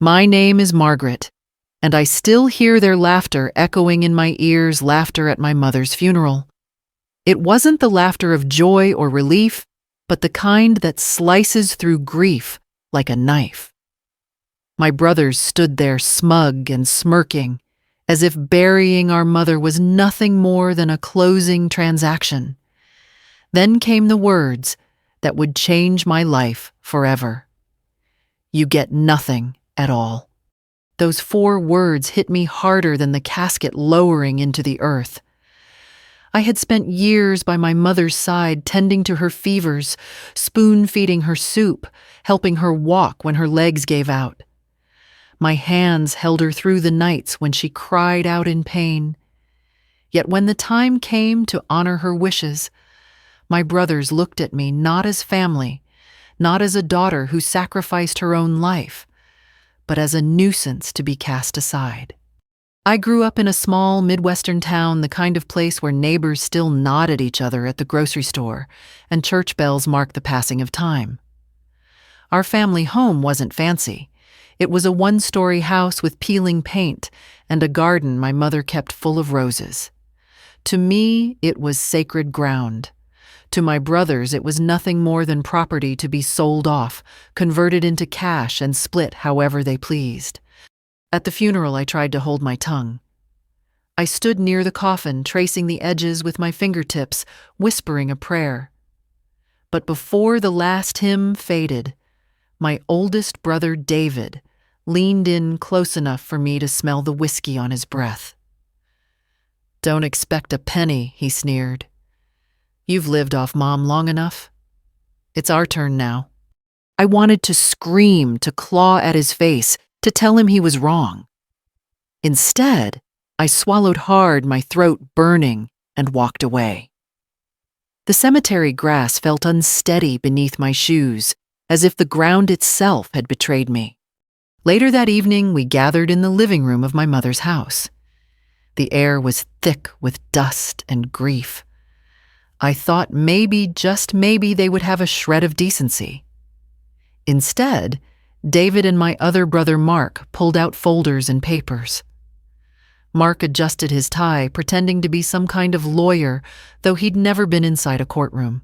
My name is Margaret, and I still hear their laughter echoing in my ears, laughter at my mother's funeral. It wasn't the laughter of joy or relief, but the kind that slices through grief like a knife. My brothers stood there smug and smirking, as if burying our mother was nothing more than a closing transaction. Then came the words that would change my life forever. You get nothing at all. Those 4 words hit me harder than the casket lowering into the earth. I had spent years by my mother's side, tending to her fevers, spoon-feeding her soup, helping her walk when her legs gave out. My hands held her through the nights when she cried out in pain. Yet when the time came to honor her wishes, my brothers looked at me not as family, not as a daughter who sacrificed her own life, but as a nuisance to be cast aside. I grew up in a small Midwestern town, the kind of place where neighbors still nod at each other at the grocery store, and church bells mark the passing of time. Our family home wasn't fancy. It was a 1-story house with peeling paint and a garden my mother kept full of roses. To me, it was sacred ground. To my brothers, it was nothing more than property to be sold off, converted into cash, and split however they pleased. At the funeral, I tried to hold my tongue. I stood near the coffin, tracing the edges with my fingertips, whispering a prayer. But before the last hymn faded, my oldest brother, David, leaned in close enough for me to smell the whiskey on his breath. "Don't expect a penny," he sneered. "You've lived off Mom long enough. It's our turn now." I wanted to scream, to claw at his face, to tell him he was wrong. Instead, I swallowed hard, my throat burning, and walked away. The cemetery grass felt unsteady beneath my shoes, as if the ground itself had betrayed me. Later that evening, we gathered in the living room of my mother's house. The air was thick with dust and grief. I thought maybe, just maybe, they would have a shred of decency. Instead, David and my other brother Mark pulled out folders and papers. Mark adjusted his tie, pretending to be some kind of lawyer, though he'd never been inside a courtroom.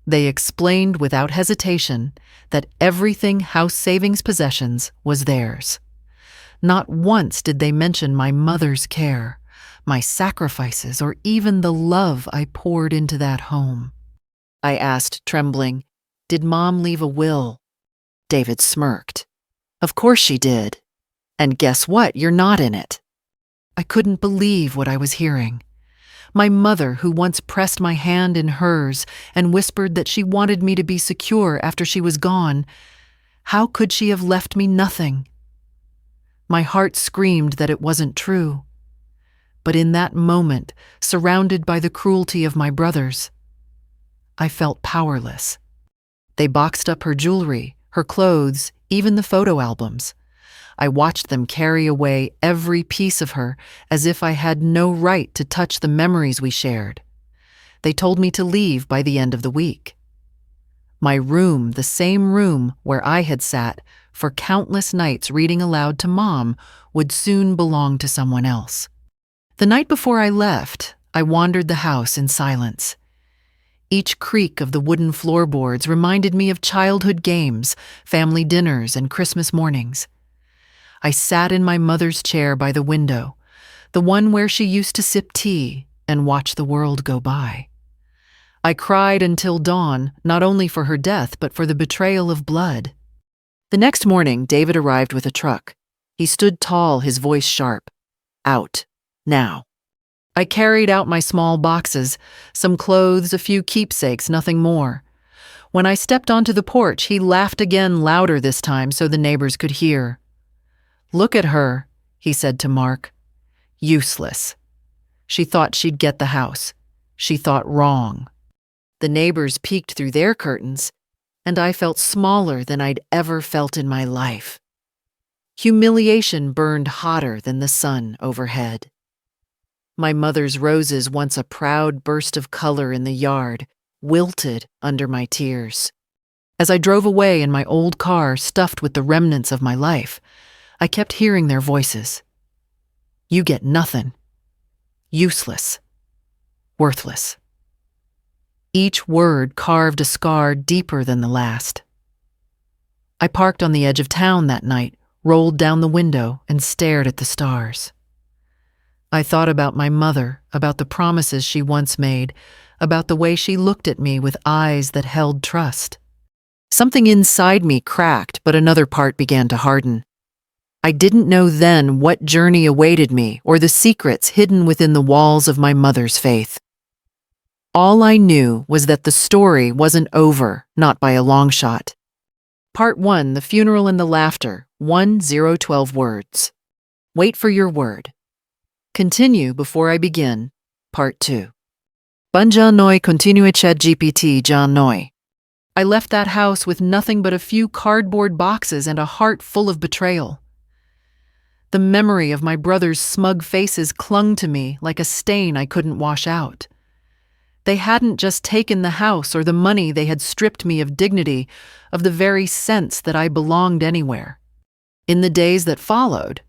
They explained without hesitation that everything House Savings possessions was theirs. Not once did they mention my mother's care, my sacrifices, or even the love I poured into that home. I asked, trembling, "Did Mom leave a will?" David smirked. "Of course she did. And guess what? You're not in it." I couldn't believe what I was hearing. My mother, who once pressed my hand in hers and whispered that she wanted me to be secure after she was gone, how could she have left me nothing? My heart screamed that it wasn't true. But in that moment, surrounded by the cruelty of my brothers, I felt powerless. They boxed up her jewelry, her clothes, even the photo albums. I watched them carry away every piece of her as if I had no right to touch the memories we shared. They told me to leave by the end of the week. My room, the same room where I had sat for countless nights reading aloud to Mom, would soon belong to someone else. The night before I left, I wandered the house in silence. Each creak of the wooden floorboards reminded me of childhood games, family dinners, and Christmas mornings. I sat in my mother's chair by the window, the one where she used to sip tea and watch the world go by. I cried until dawn, not only for her death, but for the betrayal of blood. The next morning, David arrived with a truck. He stood tall, his voice sharp. "Out. Now." I carried out my small boxes, some clothes, a few keepsakes, nothing more. When I stepped onto the porch, he laughed again, louder this time so the neighbors could hear. "Look at her," he said to Mark. "Useless. She thought she'd get the house. She thought wrong." The neighbors peeked through their curtains, and I felt smaller than I'd ever felt in my life. Humiliation burned hotter than the sun overhead. My mother's roses, once a proud burst of color in the yard, wilted under my tears. As I drove away in my old car stuffed with the remnants of my life, I kept hearing their voices. You get nothing. Useless. Worthless. Each word carved a scar deeper than the last. I parked on the edge of town that night, rolled down the window, and stared at the stars. I thought about my mother, about the promises she once made, about the way she looked at me with eyes that held trust. Something inside me cracked, but another part began to harden. I didn't know then what journey awaited me or the secrets hidden within the walls of my mother's faith. All I knew was that the story wasn't over, not by a long shot. Part 1, The Funeral and the Laughter, 1012 words. Wait for your word. Continue before I begin. Part 2. Banja noi continue chat GPT John noi. I left that house with nothing but a few cardboard boxes and a heart full of betrayal. The memory of my brother's smug faces clung to me like a stain I couldn't wash out. They hadn't just taken the house or the money, they had stripped me of dignity, of the very sense that I belonged anywhere. In the days that followed,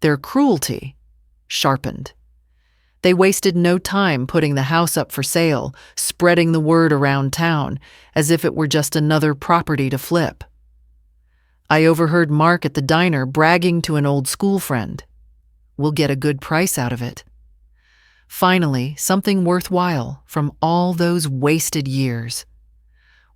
their cruelty sharpened. They wasted no time putting the house up for sale, spreading the word around town, as if it were just another property to flip. I overheard Mark at the diner bragging to an old school friend. We'll get a good price out of it. Finally, something worthwhile from all those wasted years.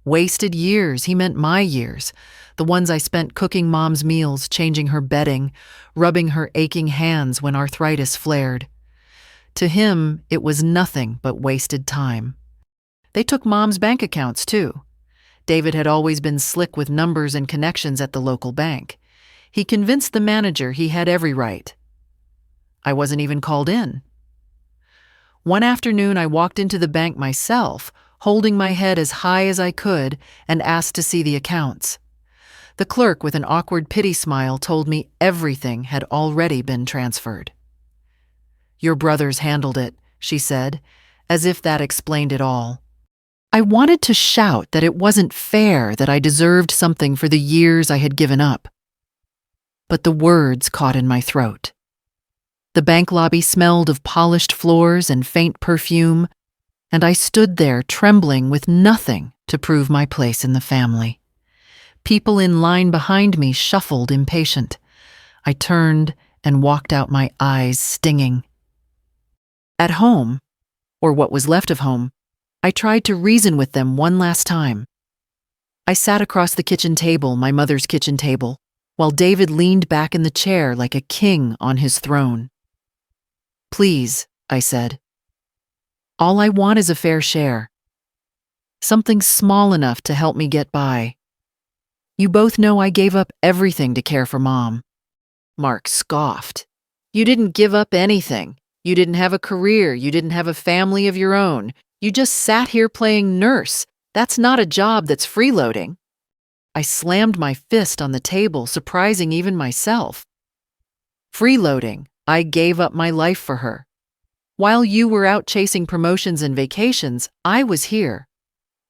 Wasted years, he meant my years, the ones I spent cooking Mom's meals, changing her bedding, rubbing her aching hands when arthritis flared. To him, it was nothing but wasted time. They took Mom's bank accounts, too. David had always been slick with numbers and connections at the local bank. He convinced the manager he had every right. I wasn't even called in. One afternoon, I walked into the bank myself, holding my head as high as I could, and asked to see the accounts. The clerk, with an awkward pity smile, told me everything had already been transferred. Your brothers handled it, she said, as if that explained it all. I wanted to shout that it wasn't fair, that I deserved something for the years I had given up. But the words caught in my throat. The bank lobby smelled of polished floors and faint perfume, and I stood there trembling with nothing to prove my place in the family. People in line behind me shuffled, impatient. I turned and walked out, my eyes stinging. At home, or what was left of home, I tried to reason with them one last time. I sat across the kitchen table, my mother's kitchen table, while David leaned back in the chair like a king on his throne. Please, I said. All I want is a fair share. Something small enough to help me get by. You both know I gave up everything to care for Mom. Mark scoffed. You didn't give up anything. You didn't have a career. You didn't have a family of your own. You just sat here playing nurse. That's not a job that's freeloading. I slammed my fist on the table, surprising even myself. Freeloading. I gave up my life for her. While you were out chasing promotions and vacations, I was here.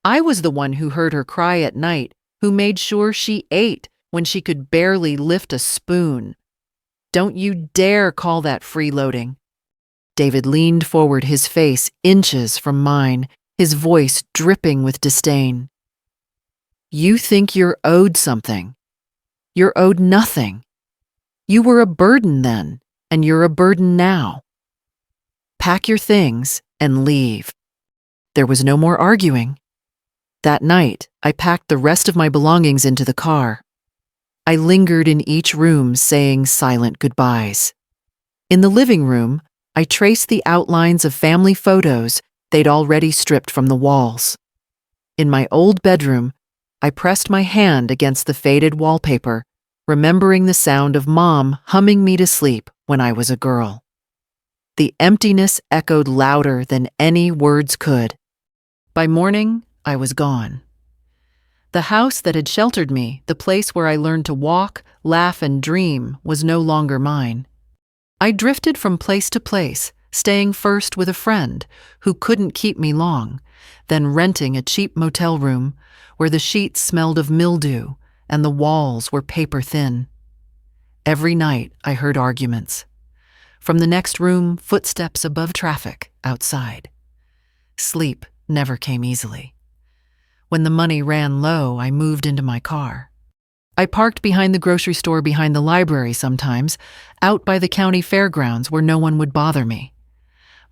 I was the one who heard her cry at night, who made sure she ate when she could barely lift a spoon. Don't you dare call that freeloading. David leaned forward, his face inches from mine, his voice dripping with disdain. You think you're owed something. You're owed nothing. You were a burden then, and you're a burden now. Pack your things and leave. There was no more arguing. That night, I packed the rest of my belongings into the car. I lingered in each room saying silent goodbyes. In the living room, I traced the outlines of family photos they'd already stripped from the walls. In my old bedroom, I pressed my hand against the faded wallpaper, remembering the sound of Mom humming me to sleep when I was a girl. The emptiness echoed louder than any words could. By morning, I was gone. The house that had sheltered me, the place where I learned to walk, laugh, and dream, was no longer mine. I drifted from place to place, staying first with a friend who couldn't keep me long, then renting a cheap motel room where the sheets smelled of mildew and the walls were paper thin. Every night I heard arguments. From the next room, footsteps above traffic outside. Sleep never came easily. When the money ran low, I moved into my car. I parked behind the grocery store behind the library sometimes, out by the county fairgrounds where no one would bother me.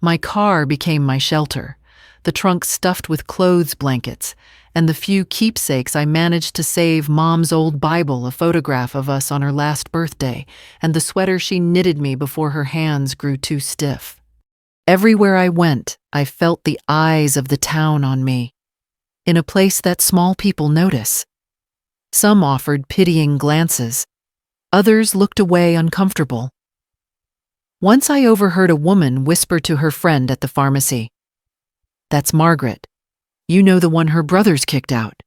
My car became my shelter, the trunk stuffed with clothes blankets, and the few keepsakes I managed to save: Mom's old Bible, a photograph of us on her last birthday, and the sweater she knitted me before her hands grew too stiff. Everywhere I went, I felt the eyes of the town on me, in a place that small people notice. Some offered pitying glances. Others looked away uncomfortable. Once I overheard a woman whisper to her friend at the pharmacy, "That's Margaret. You know, the one her brothers kicked out.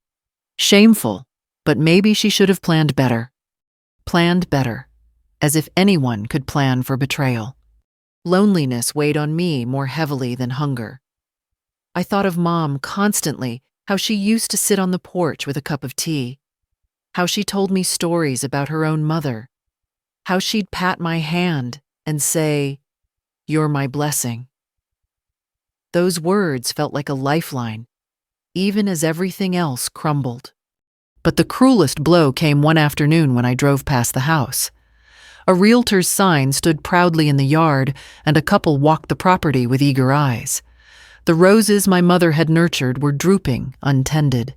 Shameful, but maybe she should have planned better." Planned better, as if anyone could plan for betrayal. Loneliness weighed on me more heavily than hunger. I thought of Mom constantly, how she used to sit on the porch with a cup of tea, how she told me stories about her own mother, how she'd pat my hand and say, "You're my blessing." Those words felt like a lifeline, even as everything else crumbled. But the cruelest blow came one afternoon when I drove past the house. A realtor's sign stood proudly in the yard, and a couple walked the property with eager eyes. The roses my mother had nurtured were drooping, untended.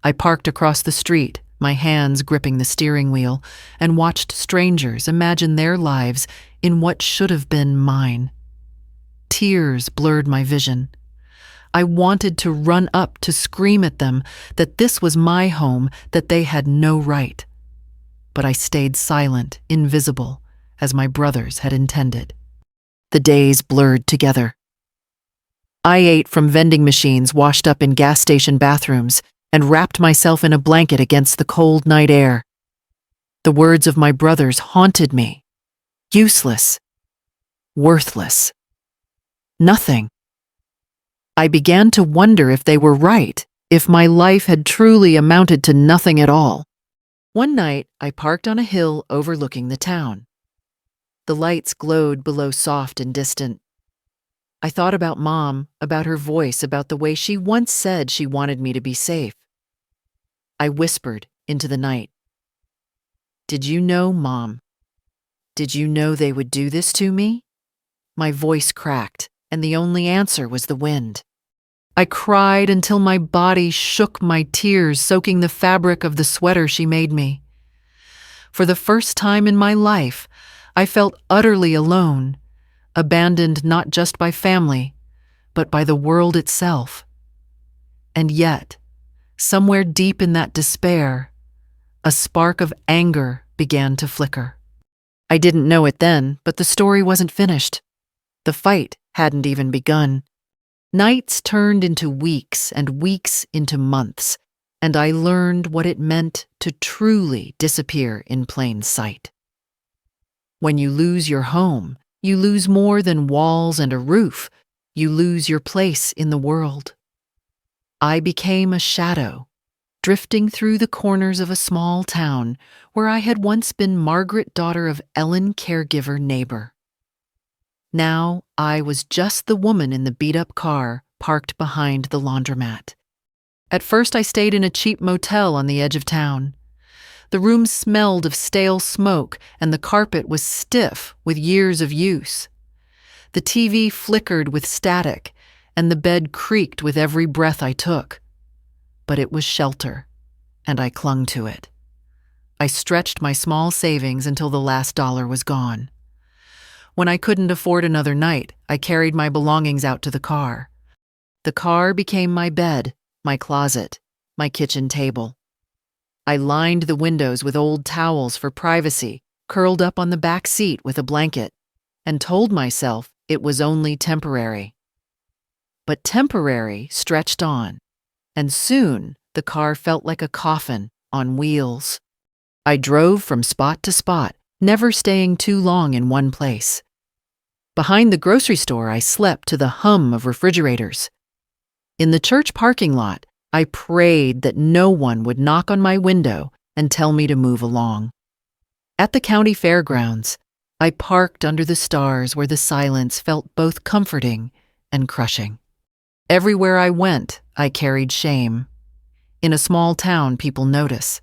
I parked across the street, my hands gripping the steering wheel, and watched strangers imagine their lives in what should have been mine. Tears blurred my vision. I wanted to run up to scream at them that this was my home, that they had no right. But I stayed silent, invisible, as my brothers had intended. The days blurred together. I ate from vending machines washed up in gas station bathrooms and wrapped myself in a blanket against the cold night air. The words of my brothers haunted me. Useless. Worthless. Nothing. I began to wonder if they were right, if my life had truly amounted to nothing at all. One night, I parked on a hill overlooking the town. The lights glowed below, soft and distant. I thought about Mom, about her voice, about the way she once said she wanted me to be safe. I whispered into the night, "Did you know, Mom? Did you know they would do this to me?" My voice cracked, and the only answer was the wind. I cried until my body shook, my tears soaking the fabric of the sweater she made me. For the first time in my life, I felt utterly alone, abandoned not just by family, but by the world itself. And yet, somewhere deep in that despair, a spark of anger began to flicker. I didn't know it then, but the story wasn't finished. The fight hadn't even begun. Nights turned into weeks and weeks into months, and I learned what it meant to truly disappear in plain sight. When you lose your home, you lose more than walls and a roof. You lose your place in the world. I became a shadow, drifting through the corners of a small town where I had once been Margaret, daughter of Ellen, caregiver, neighbor. Now I was just the woman in the beat-up car parked behind the laundromat. At first I stayed in a cheap motel on the edge of town. The room smelled of stale smoke, and the carpet was stiff with years of use. The TV flickered with static, and the bed creaked with every breath I took. But it was shelter, and I clung to it. I stretched my small savings until the last dollar was gone. When I couldn't afford another night, I carried my belongings out to the car. The car became my bed, my closet, my kitchen table. I lined the windows with old towels for privacy, curled up on the back seat with a blanket, and told myself it was only temporary. But temporary stretched on, and soon the car felt like a coffin on wheels. I drove from spot to spot, never staying too long in one place. Behind the grocery store, I slept to the hum of refrigerators. In the church parking lot, I prayed that no one would knock on my window and tell me to move along. At the county fairgrounds, I parked under the stars where the silence felt both comforting and crushing. Everywhere I went, I carried shame. In a small town, people notice.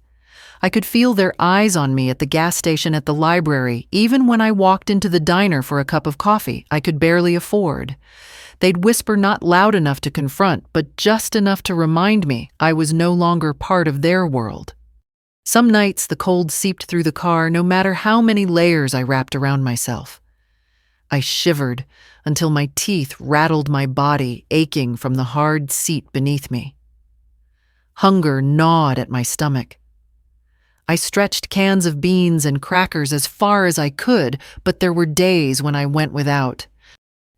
I could feel their eyes on me at the gas station, at the library, even when I walked into the diner for a cup of coffee I could barely afford. They'd whisper, not loud enough to confront, but just enough to remind me I was no longer part of their world. Some nights the cold seeped through the car, no matter how many layers I wrapped around myself. I shivered until my teeth rattled my body, aching from the hard seat beneath me. Hunger gnawed at my stomach. I stretched cans of beans and crackers as far as I could, but there were days when I went without.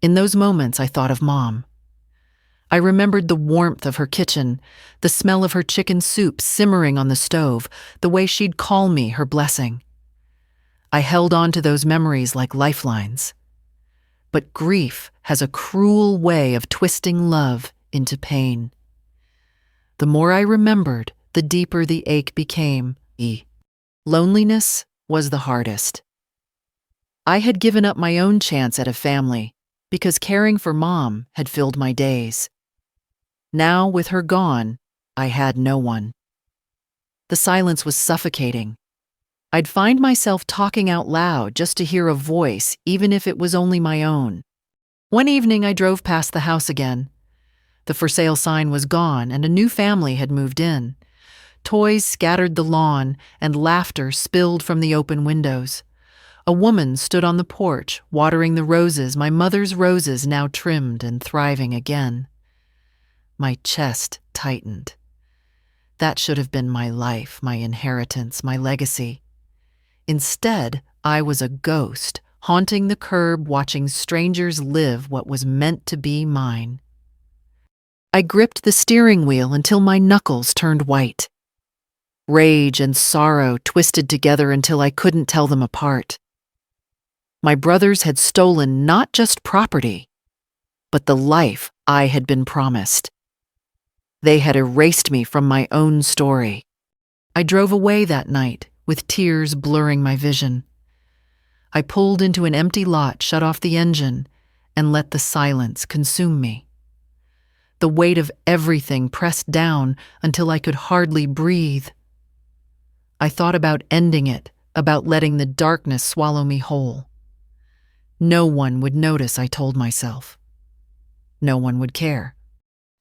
In those moments, I thought of Mom. I remembered the warmth of her kitchen, the smell of her chicken soup simmering on the stove, the way she'd call me her blessing. I held on to those memories like lifelines. But grief has a cruel way of twisting love into pain. The more I remembered, the deeper the ache became. Loneliness was the hardest. I had given up my own chance at a family because caring for Mom had filled my days. Now, with her gone, I had no one. The silence was suffocating. I'd find myself talking out loud just to hear a voice, even if it was only my own. One evening, I drove past the house again. The for sale sign was gone, and a new family had moved in. Toys scattered the lawn, and laughter spilled from the open windows. A woman stood on the porch, watering the roses, my mother's roses now trimmed and thriving again. My chest tightened. That should have been my life, my inheritance, my legacy. Instead, I was a ghost, haunting the curb, watching strangers live what was meant to be mine. I gripped the steering wheel until my knuckles turned white. Rage and sorrow twisted together until I couldn't tell them apart. My brothers had stolen not just property, but the life I had been promised. They had erased me from my own story. I drove away that night, with tears blurring my vision. I pulled into an empty lot, shut off the engine, and let the silence consume me. The weight of everything pressed down until I could hardly breathe. I thought about ending it, about letting the darkness swallow me whole. No one would notice, I told myself. No one would care.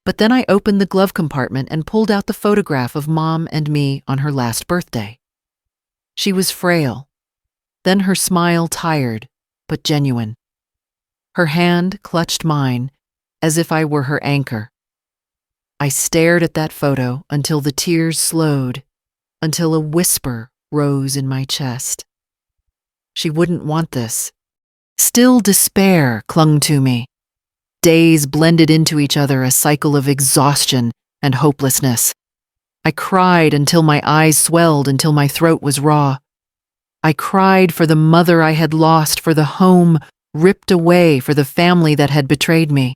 But then I opened the glove compartment and pulled out the photograph of Mom and me on her last birthday. She was frail, then her smile tired, but genuine. Her hand clutched mine, as if I were her anchor. I stared at that photo until the tears slowed, until a whisper rose in my chest. She wouldn't want this. Still, despair clung to me. Days blended into each other, a cycle of exhaustion and hopelessness. I cried until my eyes swelled, until my throat was raw. I cried for the mother I had lost, for the home ripped away, for the family that had betrayed me.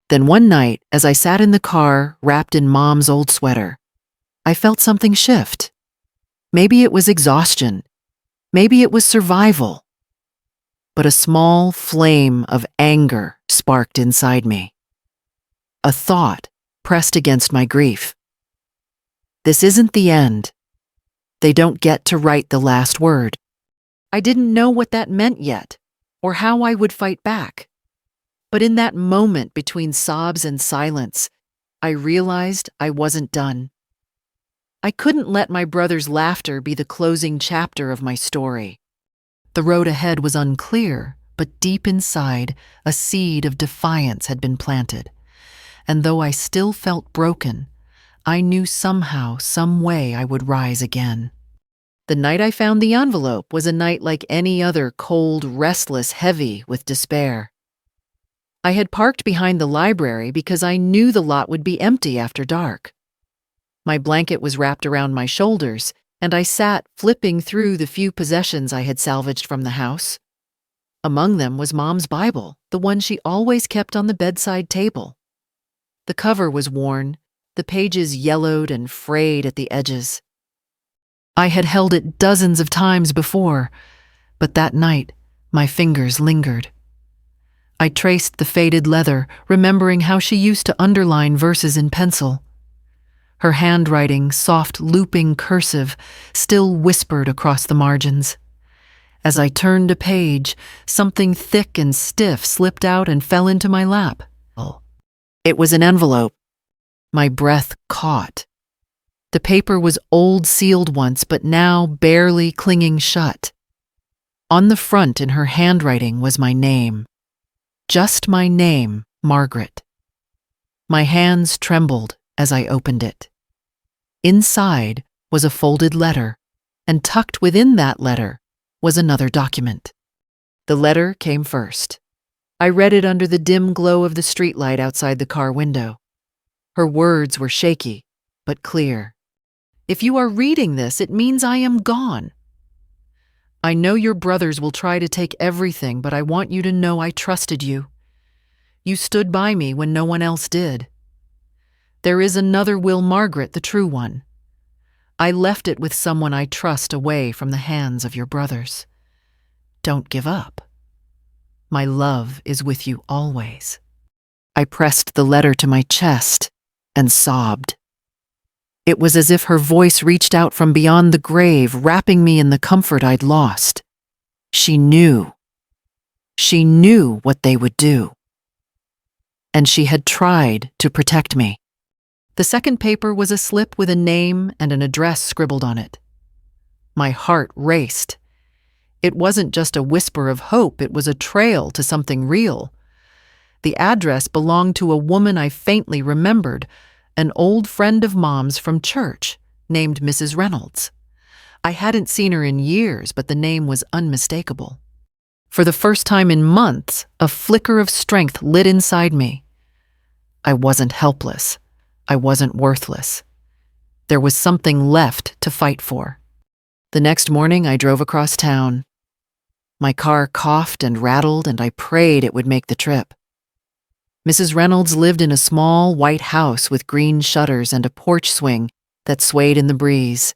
Then one night, as I sat in the car, wrapped in Mom's old sweater, I felt something shift. Maybe it was exhaustion. Maybe it was survival. But a small flame of anger sparked inside me. A thought pressed against my grief. This isn't the end. They don't get to write the last word. I didn't know what that meant yet, or how I would fight back. But in that moment between sobs and silence, I realized I wasn't done. I couldn't let my brother's laughter be the closing chapter of my story. The road ahead was unclear, but deep inside, a seed of defiance had been planted. And though I still felt broken, I knew somehow, some way I would rise again. The night I found the envelope was a night like any other, cold, restless, heavy with despair. I had parked behind the library because I knew the lot would be empty after dark. My blanket was wrapped around my shoulders, and I sat flipping through the few possessions I had salvaged from the house. Among them was Mom's Bible, the one she always kept on the bedside table. The cover was worn, the pages yellowed and frayed at the edges. I had held it dozens of times before, but that night my fingers lingered. I traced the faded leather, remembering how she used to underline verses in pencil. Her handwriting, soft looping cursive, still whispered across the margins. As I turned a page, something thick and stiff slipped out and fell into my lap. It was an envelope. My breath caught. The paper was old sealed once, but now barely clinging shut. On the front in her handwriting was my name. Just my name, Margaret. My hands trembled as I opened it. Inside was a folded letter, and tucked within that letter was another document. The letter came first. I read it under the dim glow of the streetlight outside the car window. Her words were shaky, but clear. If you are reading this, it means I am gone. I know your brothers will try to take everything, but I want you to know I trusted you. You stood by me when no one else did. There is another Will Margaret, the true one. I left it with someone I trust away from the hands of your brothers. Don't give up. My love is with you always. I pressed the letter to my chest and sobbed. It was as if her voice reached out from beyond the grave, wrapping me in the comfort I'd lost. She knew. She knew what they would do. And she had tried to protect me. The second paper was a slip with a name and an address scribbled on it. My heart raced. It wasn't just a whisper of hope, it was a trail to something real. The address belonged to a woman I faintly remembered, an old friend of Mom's from church, named Mrs. Reynolds. I hadn't seen her in years, but the name was unmistakable. For the first time in months, a flicker of strength lit inside me. I wasn't helpless. I wasn't worthless. There was something left to fight for. The next morning, I drove across town. My car coughed and rattled, and I prayed it would make the trip. Mrs. Reynolds lived in a small white house with green shutters and a porch swing that swayed in the breeze.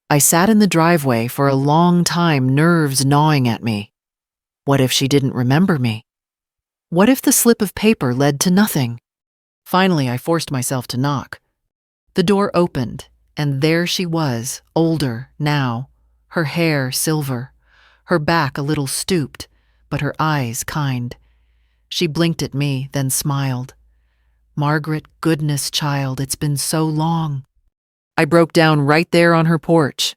I sat in the driveway for a long time, nerves gnawing at me. What if she didn't remember me? What if the slip of paper led to nothing? Finally, I forced myself to knock. The door opened, and there she was, older now, her hair silver, her back a little stooped, but her eyes kind. She blinked at me, then smiled. Margaret, goodness, child, it's been so long. I broke down right there on her porch.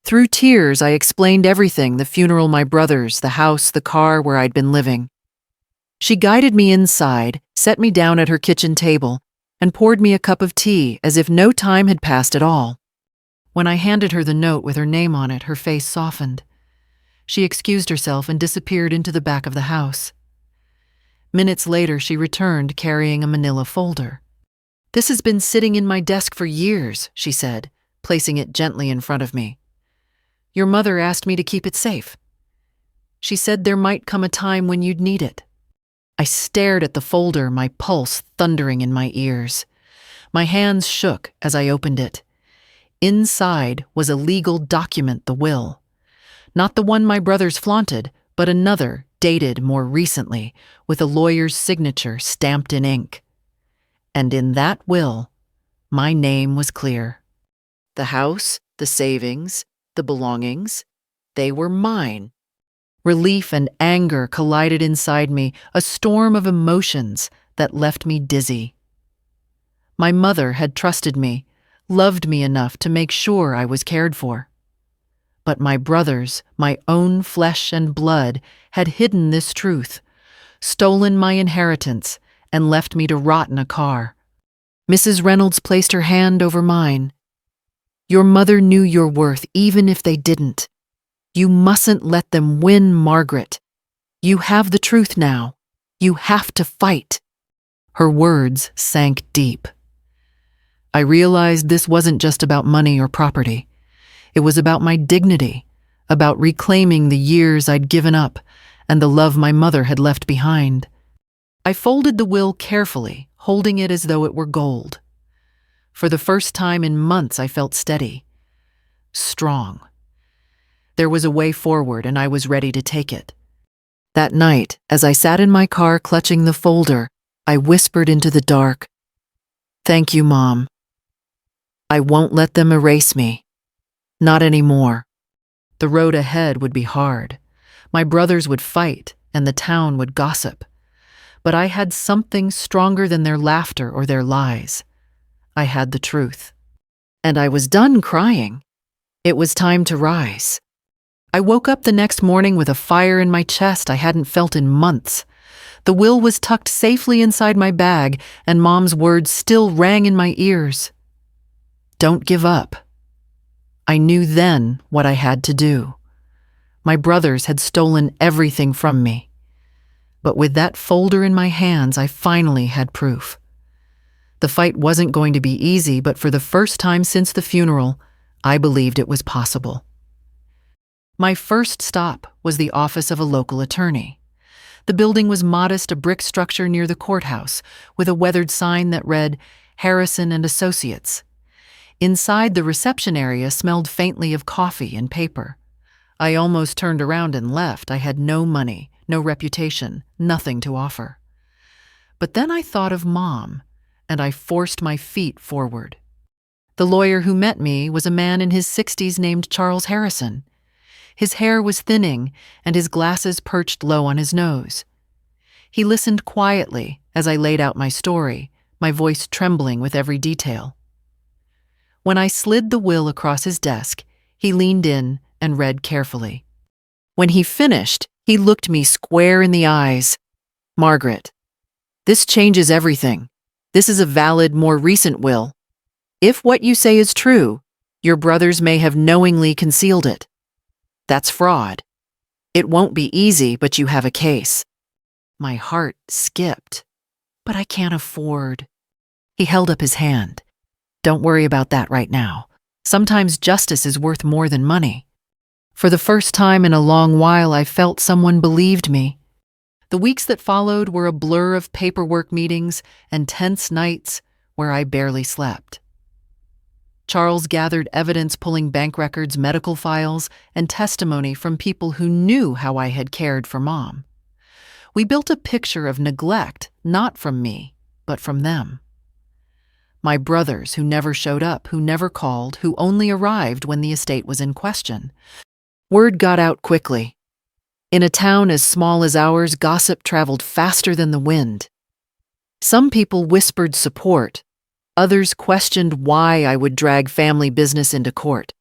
Through tears, I explained everything, the funeral, my brothers, the house, the car where I'd been living. She guided me inside, set me down at her kitchen table, and poured me a cup of tea as if no time had passed at all. When I handed her the note with her name on it, her face softened. She excused herself and disappeared into the back of the house. Minutes later, she returned carrying a manila folder. "This has been sitting in my desk for years," she said, placing it gently in front of me. "Your mother asked me to keep it safe. She said there might come a time when you'd need it." I stared at the folder, my pulse thundering in my ears. My hands shook as I opened it. Inside was a legal document, the will. Not the one my brothers flaunted, but another, dated more recently, with a lawyer's signature stamped in ink. And in that will, my name was clear. The house, the savings, the belongings, they were mine. Relief and anger collided inside me, a storm of emotions that left me dizzy. My mother had trusted me, loved me enough to make sure I was cared for. But my brothers, my own flesh and blood, had hidden this truth, stolen my inheritance, and left me to rot in a car. Mrs. Reynolds placed her hand over mine. "Your mother knew your worth, even if they didn't. You mustn't let them win, Margaret. You have the truth now. You have to fight." Her words sank deep. I realized this wasn't just about money or property. It was about my dignity, about reclaiming the years I'd given up, and the love my mother had left behind. I folded the will carefully, holding it as though it were gold. For the first time in months, I felt steady, strong. There was a way forward, and I was ready to take it. That night, as I sat in my car clutching the folder, I whispered into the dark, "Thank you, Mom. I won't let them erase me. Not anymore." The road ahead would be hard. My brothers would fight, and the town would gossip. But I had something stronger than their laughter or their lies. I had the truth. And I was done crying. It was time to rise. I woke up the next morning with a fire in my chest I hadn't felt in months. The will was tucked safely inside my bag, and Mom's words still rang in my ears. Don't give up. I knew then what I had to do. My brothers had stolen everything from me. But with that folder in my hands, I finally had proof. The fight wasn't going to be easy, but for the first time since the funeral, I believed it was possible. My first stop was the office of a local attorney. The building was modest, a brick structure near the courthouse, with a weathered sign that read, Harrison and Associates. Inside, the reception area smelled faintly of coffee and paper. I almost turned around and left. I had no money, no reputation, nothing to offer. But then I thought of Mom, and I forced my feet forward. The lawyer who met me was a man in his 60s named Charles Harrison. His hair was thinning, and his glasses perched low on his nose. He listened quietly as I laid out my story, my voice trembling with every detail. When I slid the will across his desk, he leaned in and read carefully. When he finished, he looked me square in the eyes. "Margaret, this changes everything. This is a valid, more recent will. If what you say is true, your brothers may have knowingly concealed it. That's fraud. It won't be easy, but you have a case." My heart skipped. But I can't afford. He held up his hand. "Don't worry about that right now. Sometimes justice is worth more than money." For the first time in a long while, I felt someone believed me. The weeks that followed were a blur of paperwork meetings and tense nights where I barely slept. Charles gathered evidence, pulling bank records, medical files, and testimony from people who knew how I had cared for Mom. We built a picture of neglect, not from me, but from them. My brothers, who never showed up, who never called, who only arrived when the estate was in question. Word got out quickly. In a town as small as ours, gossip traveled faster than the wind. Some people whispered support. Others questioned why I would drag family business into court.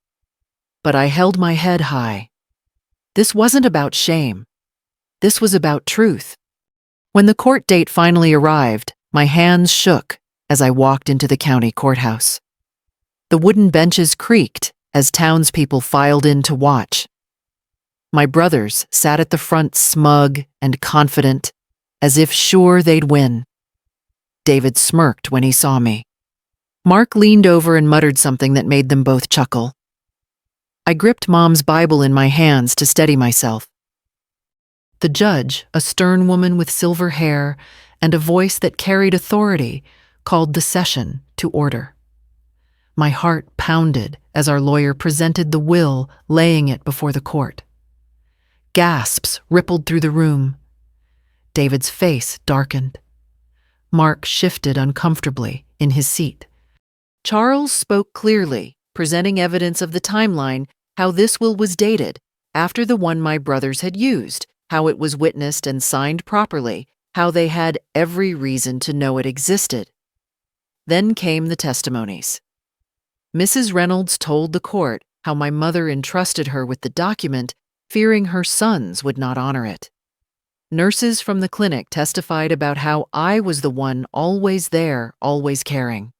But I held my head high. This wasn't about shame. This was about truth. When the court date finally arrived, my hands shook as I walked into the county courthouse. The wooden benches creaked as townspeople filed in to watch. My brothers sat at the front, smug and confident, as if sure they'd win. David smirked when he saw me. Mark leaned over and muttered something that made them both chuckle. I gripped Mom's Bible in my hands to steady myself. The judge, a stern woman with silver hair and a voice that carried authority, called the session to order. My heart pounded as our lawyer presented the will, laying it before the court. Gasps rippled through the room. David's face darkened. Mark shifted uncomfortably in his seat. Charles spoke clearly, presenting evidence of the timeline, how this will was dated, after the one my brothers had used, how it was witnessed and signed properly, how they had every reason to know it existed. Then came the testimonies. Mrs. Reynolds told the court how my mother entrusted her with the document, fearing her sons would not honor it. Nurses from the clinic testified about how I was the one always there, always caring.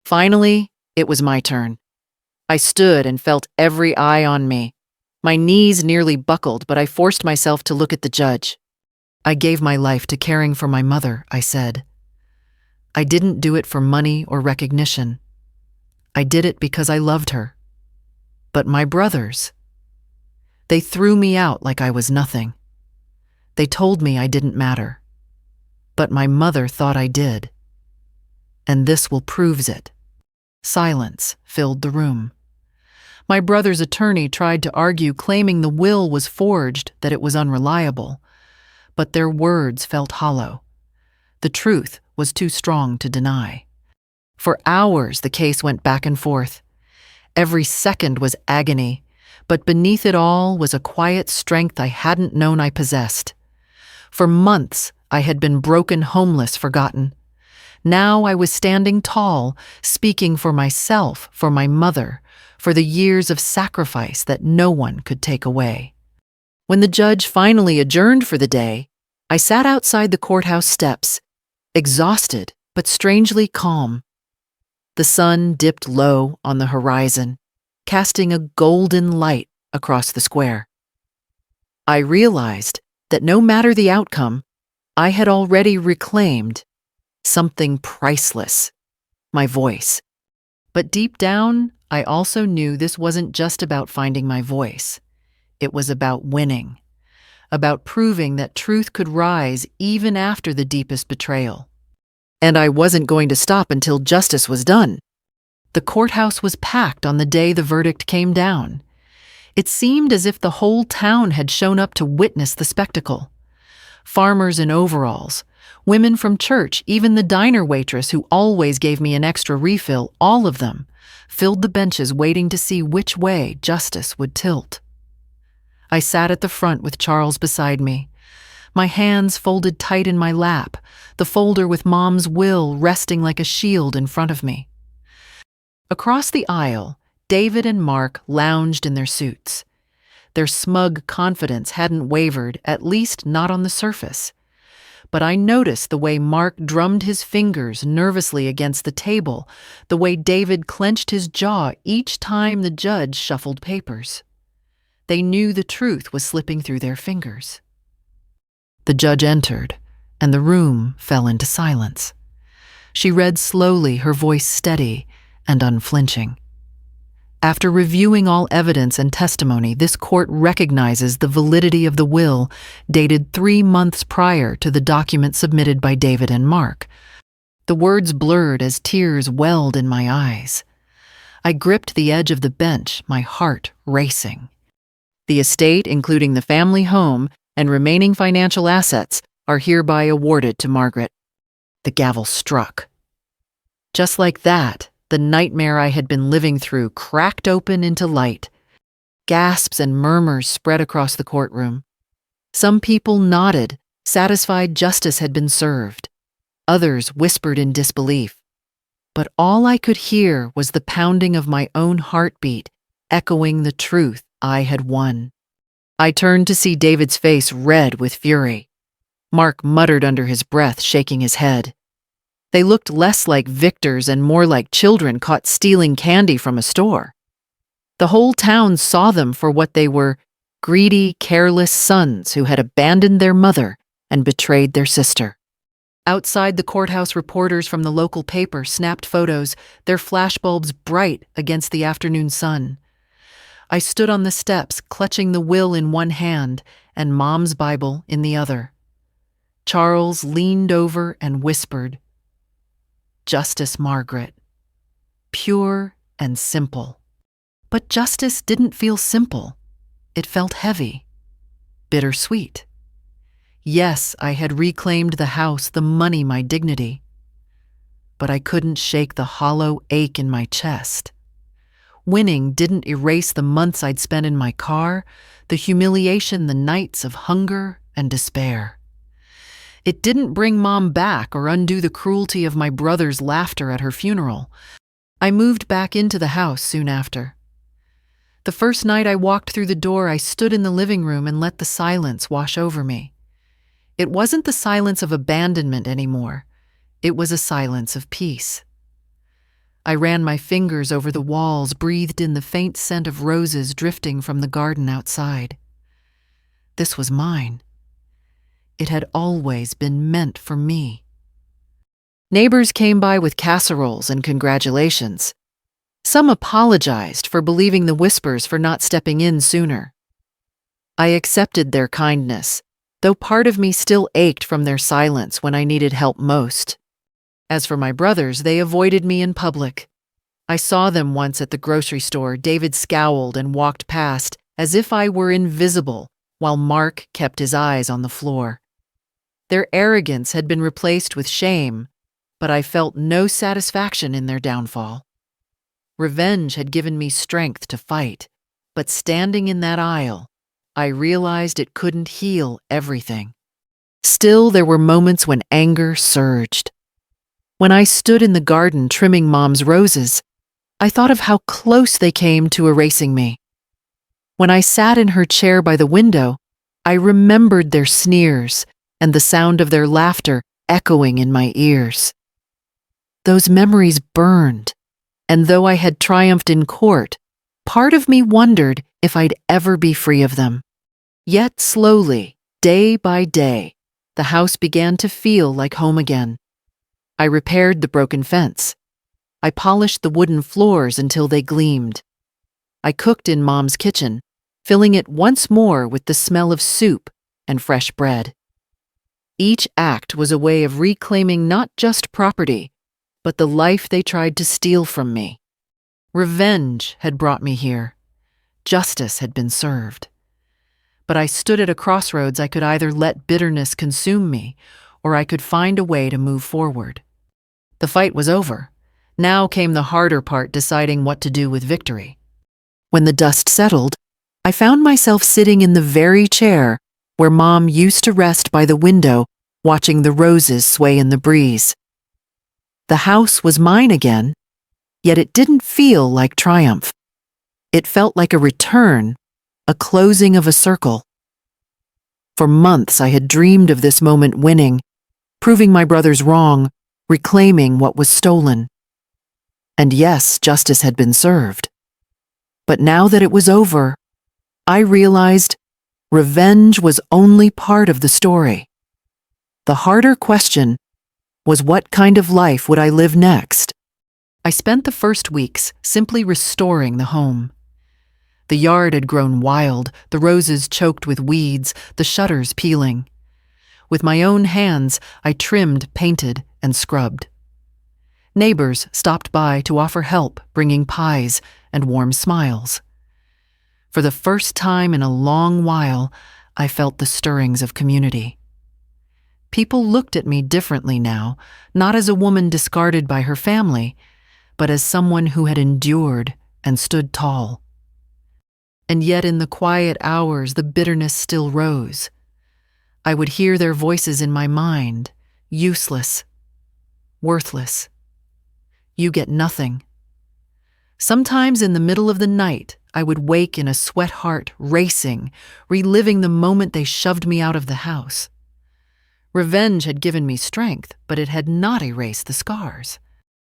Finally, it was my turn. I stood and felt every eye on me. My knees nearly buckled, but I forced myself to look at the judge. "I gave my life to caring for my mother," I said. "I didn't do it for money or recognition. I did it because I loved her. But my brothers, they threw me out like I was nothing. They told me I didn't matter. But my mother thought I did. And this will proves it. Silence filled the room. My brother's attorney tried to argue, claiming the will was forged, that it was unreliable. But their words felt hollow. The truth was too strong to deny. For hours the case went back and forth. Every second was agony, but beneath it all was a quiet strength I hadn't known I possessed. For months I had been broken, homeless, forgotten. Now I was standing tall, speaking for myself, for my mother, for the years of sacrifice that no one could take away. When the judge finally adjourned for the day, I sat outside the courthouse steps, exhausted but strangely calm. The sun dipped low on the horizon, casting a golden light across the square. I realized that no matter the outcome, I had already reclaimed something priceless, my voice. But deep down, I also knew this wasn't just about finding my voice. It was about winning, about proving that truth could rise even after the deepest betrayal. And I wasn't going to stop until justice was done. The courthouse was packed on the day the verdict came down. It seemed as if the whole town had shown up to witness the spectacle. Farmers in overalls, women from church, even the diner waitress who always gave me an extra refill, all of them filled the benches waiting to see which way justice would tilt. I sat at the front with Charles beside me, my hands folded tight in my lap, the folder with Mom's will resting like a shield in front of me. Across the aisle, David and Mark lounged in their suits. Their smug confidence hadn't wavered, at least not on the surface. But I noticed the way Mark drummed his fingers nervously against the table, the way David clenched his jaw each time the judge shuffled papers. They knew the truth was slipping through their fingers. The judge entered, and the room fell into silence. She read slowly, her voice steady and unflinching. After reviewing all evidence and testimony, this court recognizes the validity of the will dated 3 months prior to the document submitted by David and Mark. The words blurred as tears welled in my eyes. I gripped the edge of the bench, my heart racing. The estate, including the family home and remaining financial assets, are hereby awarded to Margaret. The gavel struck. Just like that, the nightmare I had been living through cracked open into light. Gasps and murmurs spread across the courtroom. Some people nodded, satisfied justice had been served. Others whispered in disbelief. But all I could hear was the pounding of my own heartbeat, echoing the truth I had won. I turned to see David's face red with fury. Mark muttered under his breath, shaking his head. They looked less like victors and more like children caught stealing candy from a store. The whole town saw them for what they were: greedy, careless sons who had abandoned their mother and betrayed their sister. Outside the courthouse, reporters from the local paper snapped photos, their flashbulbs bright against the afternoon sun. I stood on the steps, clutching the will in one hand and Mom's Bible in the other. Charles leaned over and whispered, "Justice, Margaret. Pure and simple." But justice didn't feel simple. It felt heavy, bittersweet. Yes, I had reclaimed the house, the money, my dignity. But I couldn't shake the hollow ache in my chest. Winning didn't erase the months I'd spent in my car, the humiliation, the nights of hunger and despair. It didn't bring Mom back or undo the cruelty of my brother's laughter at her funeral. I moved back into the house soon after. The first night I walked through the door, I stood in the living room and let the silence wash over me. It wasn't the silence of abandonment anymore. It was a silence of peace. I ran my fingers over the walls, breathed in the faint scent of roses drifting from the garden outside. This was mine. It had always been meant for me. Neighbors came by with casseroles and congratulations. Some apologized for believing the whispers, for not stepping in sooner. I accepted their kindness, though part of me still ached from their silence when I needed help most. As for my brothers, they avoided me in public. I saw them once at the grocery store. David scowled and walked past as if I were invisible, while Mark kept his eyes on the floor. Their arrogance had been replaced with shame, but I felt no satisfaction in their downfall. Revenge had given me strength to fight, but standing in that aisle, I realized it couldn't heal everything. Still, there were moments when anger surged. When I stood in the garden trimming Mom's roses, I thought of how close they came to erasing me. When I sat in her chair by the window, I remembered their sneers and the sound of their laughter echoing in my ears. Those memories burned, and though I had triumphed in court, part of me wondered if I'd ever be free of them. Yet slowly, day by day, the house began to feel like home again. I repaired the broken fence. I polished the wooden floors until they gleamed. I cooked in Mom's kitchen, filling it once more with the smell of soup and fresh bread. Each act was a way of reclaiming not just property, but the life they tried to steal from me. Revenge had brought me here. Justice had been served. But I stood at a crossroads. I could either let bitterness consume me, or I could find a way to move forward. The fight was over. Now came the harder part, deciding what to do with victory. When the dust settled, I found myself sitting in the very chair where Mom used to rest by the window, watching the roses sway in the breeze. The house was mine again, yet it didn't feel like triumph. It felt like a return, a closing of a circle. For months I had dreamed of this moment winning, proving my brothers wrong, reclaiming what was stolen. And yes, justice had been served. But now that it was over, I realized revenge was only part of the story. The harder question was, what kind of life would I live next? I spent the first weeks simply restoring the home. The yard had grown wild, the roses choked with weeds, the shutters peeling. With my own hands, I trimmed, painted, and scrubbed. Neighbors stopped by to offer help, bringing pies and warm smiles. For the first time in a long while, I felt the stirrings of community. People looked at me differently now, not as a woman discarded by her family, but as someone who had endured and stood tall. And yet in the quiet hours, the bitterness still rose. I would hear their voices in my mind, useless, worthless. You get nothing. Sometimes in the middle of the night, I would wake in a sweat heart, racing, reliving the moment they shoved me out of the house. Revenge had given me strength, but it had not erased the scars.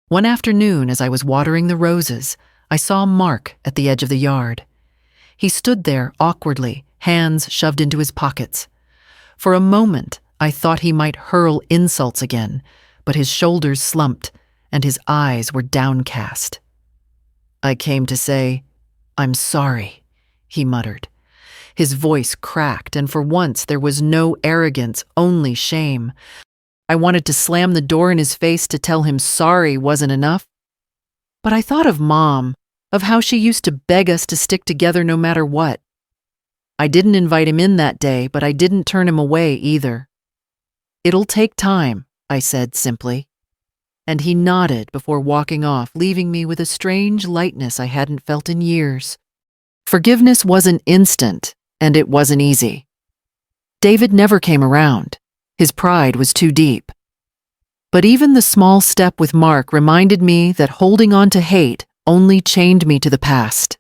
One afternoon, as I was watering the roses, I saw Mark at the edge of the yard. He stood there awkwardly, hands shoved into his pockets. For a moment, I thought he might hurl insults again, but his shoulders slumped and his eyes were downcast. I came to say, "I'm sorry," he muttered. His voice cracked, and for once there was no arrogance, only shame. I wanted to slam the door in his face to tell him sorry wasn't enough. But I thought of Mom, of how she used to beg us to stick together no matter what. I didn't invite him in that day, but I didn't turn him away either. "It'll take time," I said simply. And he nodded before walking off, leaving me with a strange lightness I hadn't felt in years. Forgiveness wasn't instant, and it wasn't easy. David never came around. His pride was too deep. But even the small step with Mark reminded me that holding on to hate only chained me to the past.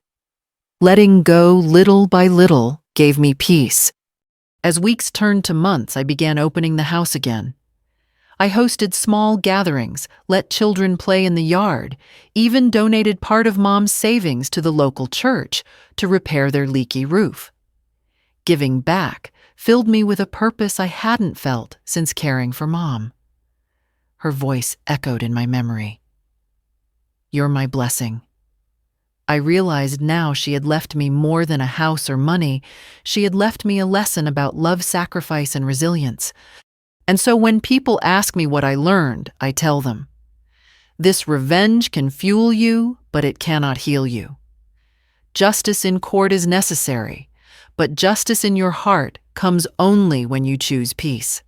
Letting go little by little gave me peace. As weeks turned to months, I began opening the house again. I hosted small gatherings, let children play in the yard, even donated part of Mom's savings to the local church to repair their leaky roof. Giving back filled me with a purpose I hadn't felt since caring for Mom. Her voice echoed in my memory. "You're my blessing. I realized now she had left me more than a house or money. She had left me a lesson about love, sacrifice, and resilience. And so when people ask me what I learned, I tell them, this revenge can fuel you, but it cannot heal you. Justice in court is necessary, but justice in your heart comes only when you choose peace.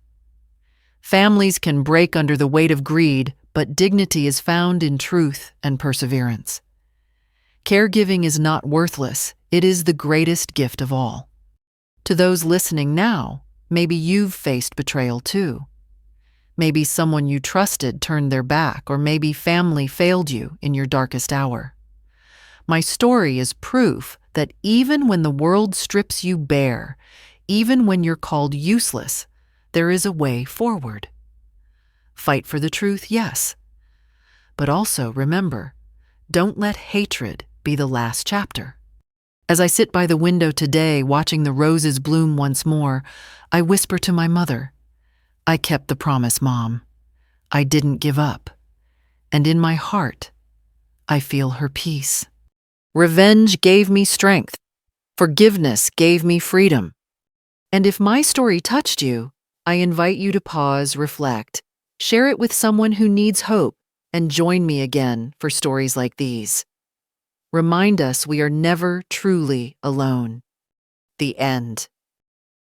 Families can break under the weight of greed, but dignity is found in truth and perseverance. Caregiving is not worthless, it is the greatest gift of all. To those listening now, maybe you've faced betrayal too. Maybe someone you trusted turned their back, or maybe family failed you in your darkest hour. My story is proof that even when the world strips you bare, even when you're called useless, there is a way forward. Fight for the truth, yes. But also remember, don't let hatred be the last chapter. As I sit by the window today, watching the roses bloom once more, I whisper to my mother, I kept the promise, Mom. I didn't give up. And in my heart, I feel her peace. Revenge gave me strength. Forgiveness gave me freedom. And if my story touched you, I invite you to pause, reflect, share it with someone who needs hope, and join me again for stories like these. Remind us we are never truly alone. The end.